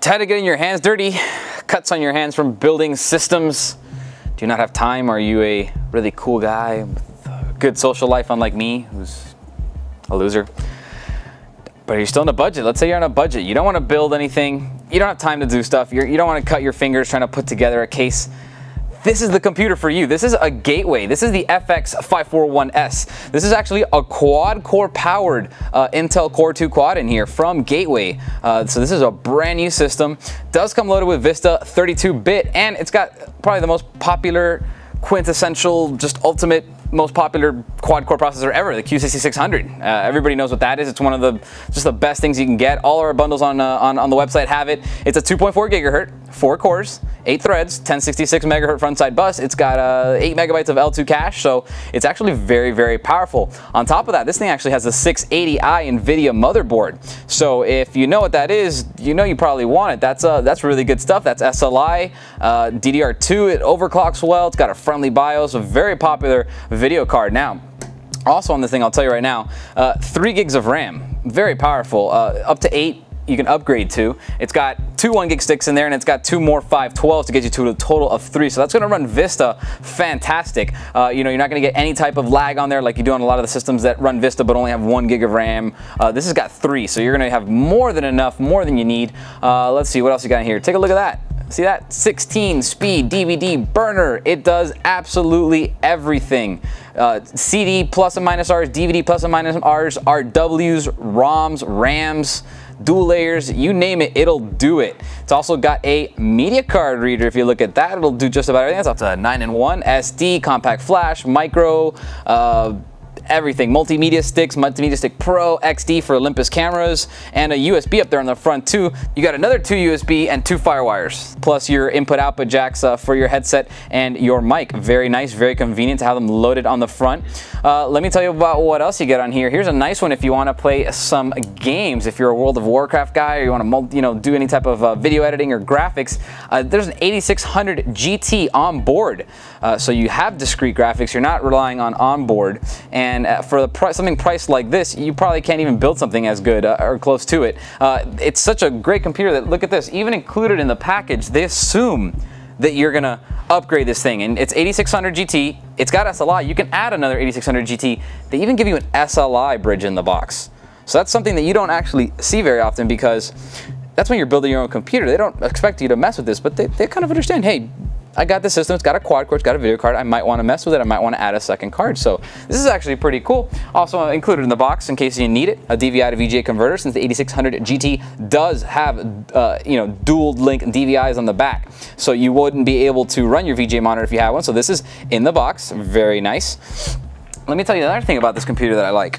Tired of getting your hands dirty? Cuts on your hands from building systems? Do you not have time? Are you a really cool guy with a good social life unlike me, who's a loser? But you're still on a budget. Let's say you're on a budget. You don't want to build anything. You don't have time to do stuff. You don't want to cut your fingers trying to put together a case. This is the computer for you. This is a Gateway. This is the FX541S. This is actually a quad-core powered Intel Core 2 quad in here from Gateway. So this is a brand new system. Does come loaded with Vista 32-bit, and it's got probably the most popular, quintessential, just ultimate, most popular quad-core processor ever, the Q6600. Everybody knows what that is. It's one of the best things you can get. All our bundles on the website have it. It's a 2.4 gigahertz, 4 cores, 8 threads, 1066 megahertz frontside bus. It's got 8 megabytes of L2 cache, so it's actually very, very powerful. On top of that, this thing actually has a 680i NVIDIA motherboard. So if you know what that is, you know you probably want it. That's really good stuff. That's SLI, DDR2. It overclocks well. It's got a friendly BIOS, a very popular video card. Now, also on this thing, I'll tell you right now, 3 gigs of RAM, very powerful. Up to 8 you can upgrade to. It's got 2 1 gig sticks in there, and it's got 2 more 512s to get you to a total of 3. So that's going to run Vista fantastic. You know, you're not going to get any type of lag on there like you do on a lot of the systems that run Vista but only have 1 gig of RAM. This has got 3, so you're going to have more than enough, more than you need. Let's see what else you got in here. Take a look at that. See that? 16-speed DVD burner. It does absolutely everything. CD plus and minus R's, DVD plus and minus R's, RWs, ROMs, RAMs, dual layers, you name it, it'll do it. It's also got a media card reader. If you look at that, it'll do just about everything. It's up to 9-in-1, SD, compact flash, micro, everything. Multimedia sticks, Multimedia Stick Pro, XD for Olympus cameras, and a USB up there on the front too. You got another 2 USB and 2 firewires, plus your input-output jacks for your headset and your mic. Very nice, very convenient to have them loaded on the front. Let me tell you about what else you get on here. Here's a nice one if you want to play some games. If you're a World of Warcraft guy, or you want to do any type of video editing or graphics, there's an 8600 GT on board. So you have discrete graphics. You're not relying on onboard. And for something priced like this, you probably can't even build something as good or close to it. It's such a great computer that, look at this, even included in the package, they assume that you're gonna upgrade this thing. And it's 8600 GT, it's got SLI, you can add another 8600 GT. They even give you an SLI bridge in the box. So that's something that you don't actually see very often, because that's when you're building your own computer. They don't expect you to mess with this, but they kind of understand, hey, I got this system, it's got a quad core, it's got a video card, I might want to mess with it, I might want to add a second card. So this is actually pretty cool. Also included in the box, in case you need it, a DVI to VGA converter, since the 8600 GT does have dual link DVIs on the back. So you wouldn't be able to run your VGA monitor if you have one. So this is in the box, very nice. Let me tell you another thing about this computer that I like.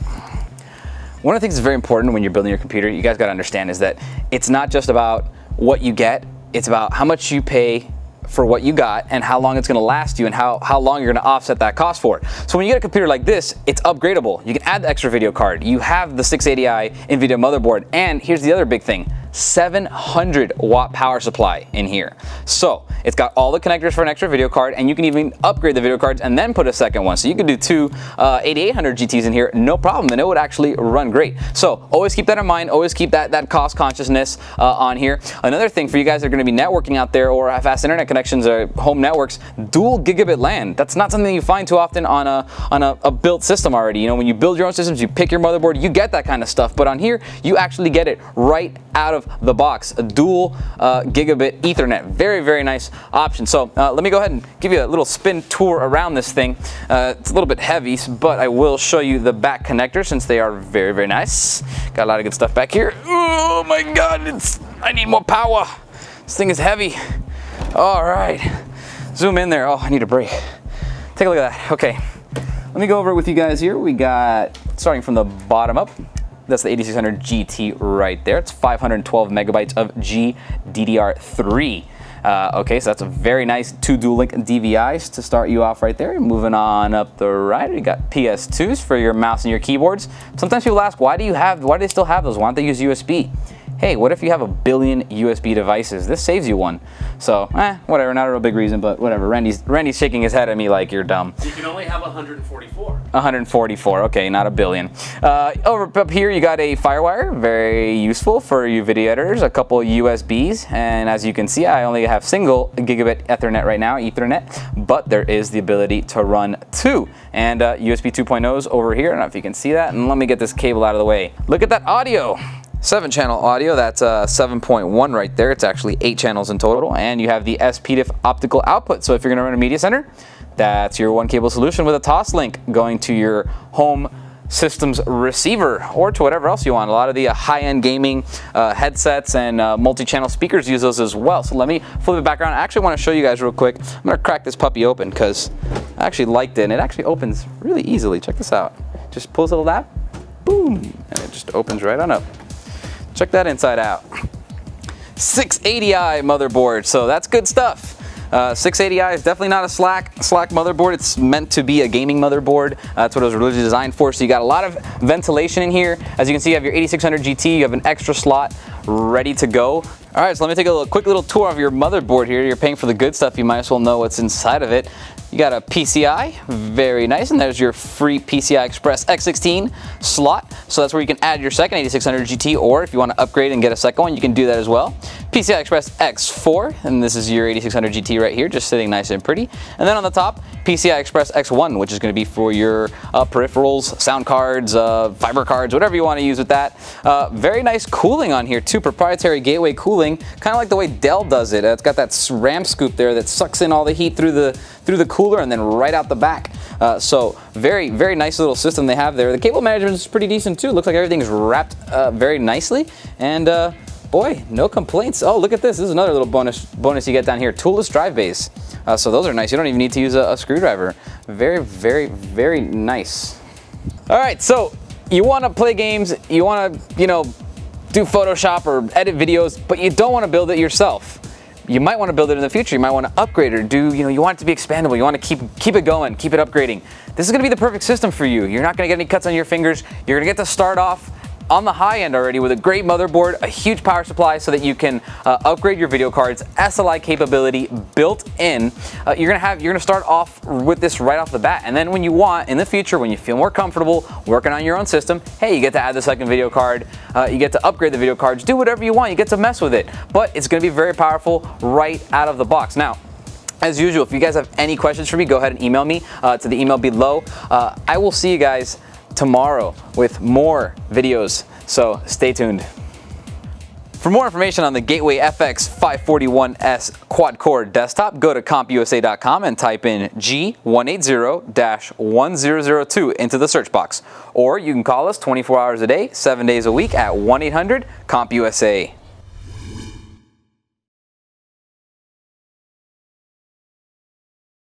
One of the things that's very important when you're building your computer, you guys got to understand, is that it's not just about what you get, it's about how much you pay for what you got and how long it's going to last you and how long you're going to offset that cost for it. So when you get a computer like this, it's upgradable. You can add the extra video card. You have the 680i NVIDIA motherboard, and here's the other big thing. 700 watt power supply in here. So it's got all the connectors for an extra video card, and you can even upgrade the video cards and then put a second one. So you could do 2 8800 GTs in here, no problem, and it would actually run great. So always keep that in mind. Always keep that cost consciousness on here. Another thing for you guys that are going to be networking out there or have fast internet connections or home networks, dual gigabit LAN. That's not something you find too often on a built system already. You know, when you build your own systems, you pick your motherboard, you get that kind of stuff. But on here, you actually get it right out of the box. A dual gigabit Ethernet. Very, very nice option. So let me go ahead and give you a little spin tour around this thing. It's a little bit heavy, but I will show you the back connectors since they are very, very nice. Got a lot of good stuff back here. Oh my God, I need more power. This thing is heavy. All right, zoom in there. Oh, I need a break. Take a look at that. Okay, let me go over it with you guys here. We got, starting from the bottom up, that's the 8600 GT right there. It's 512 megabytes of GDDR3. Okay, so that's a very nice 2 dual link DVIs to start you off right there. Moving on up the right, we got PS2s for your mouse and your keyboards. Sometimes people ask, why do they still have those? Why don't they use USB? hey, what if you have a billion USB devices? This saves you one. So, whatever, not a real big reason, but whatever. Randy's shaking his head at me like you're dumb. You can only have 144. 144, okay, not a billion. Over up here, you got a FireWire, very useful for you video editors, a couple USBs, and as you can see, I only have single gigabit Ethernet right now, Ethernet, but there is the ability to run two. And USB 2.0s over here, I don't know if you can see that, and let me get this cable out of the way. Look at that audio. 7-channel audio, that's 7.1 right there. It's actually 8 channels in total, and you have the SPDIF optical output. So if you're gonna run a media center, that's your one cable solution with a TOS link going to your home system's receiver or to whatever else you want. A lot of the high-end gaming headsets and multi-channel speakers use those as well. So let me flip it back around. I actually want to show you guys real quick. I'm gonna crack this puppy open because I actually liked it, and it actually opens really easily. Check this out. Just pulls a little that, boom, and it just opens right on up. Check that inside out. 680i motherboard, so that's good stuff. 680i is definitely not a slack motherboard. It's meant to be a gaming motherboard. That's what it was originally designed for. So you got a lot of ventilation in here. As you can see, you have your 8600 GT. You have an extra slot ready to go. All right, so let me take a quick little tour of your motherboard here. You're paying for the good stuff. You might as well know what's inside of it. You got a PCI, very nice, and there's your free PCI Express X16 slot. So that's where you can add your second 8600 GT, or if you want to upgrade and get a second one, you can do that as well. PCI Express X4, and this is your 8600 GT right here, just sitting nice and pretty. And then on the top, PCI Express X1, which is going to be for your peripherals, sound cards, fiber cards, whatever you want to use with that. Very nice cooling on here too, proprietary Gateway cooling, kind of like the way Dell does it. It's got that ramp scoop there that sucks in all the heat through the cooler and then right out the back. So very nice little system they have there. The cable management is pretty decent too. Looks like everything's wrapped very nicely, and boy, no complaints. Oh, look at this. This is another little bonus you get down here. Toolless drive bays. So those are nice. You don't even need to use a screwdriver. Very nice. All right, so you want to play games, you want to, do Photoshop or edit videos, but you don't want to build it yourself. You might want to build it in the future. You might want to upgrade it, or you want it to be expandable. You want to keep it going, keep it upgrading. This is going to be the perfect system for you. You're not going to get any cuts on your fingers. You're going to get to start off on the high end already with a great motherboard, a huge power supply so that you can upgrade your video cards, SLI capability built in. You're gonna start off with this right off the bat, and then when you want, in the future, when you feel more comfortable working on your own system, hey, you get to add the second video card, you get to upgrade the video cards, do whatever you want, you get to mess with it. But it's gonna be very powerful right out of the box. Now, as usual, if you guys have any questions for me, go ahead and email me to the email below. I will see you guys tomorrow with more videos, so stay tuned. For more information on the Gateway FX541S quad-core desktop, go to compusa.com and type in G180-1002 into the search box. Or you can call us 24 hours a day, 7 days a week at 1-800-COMPUSA.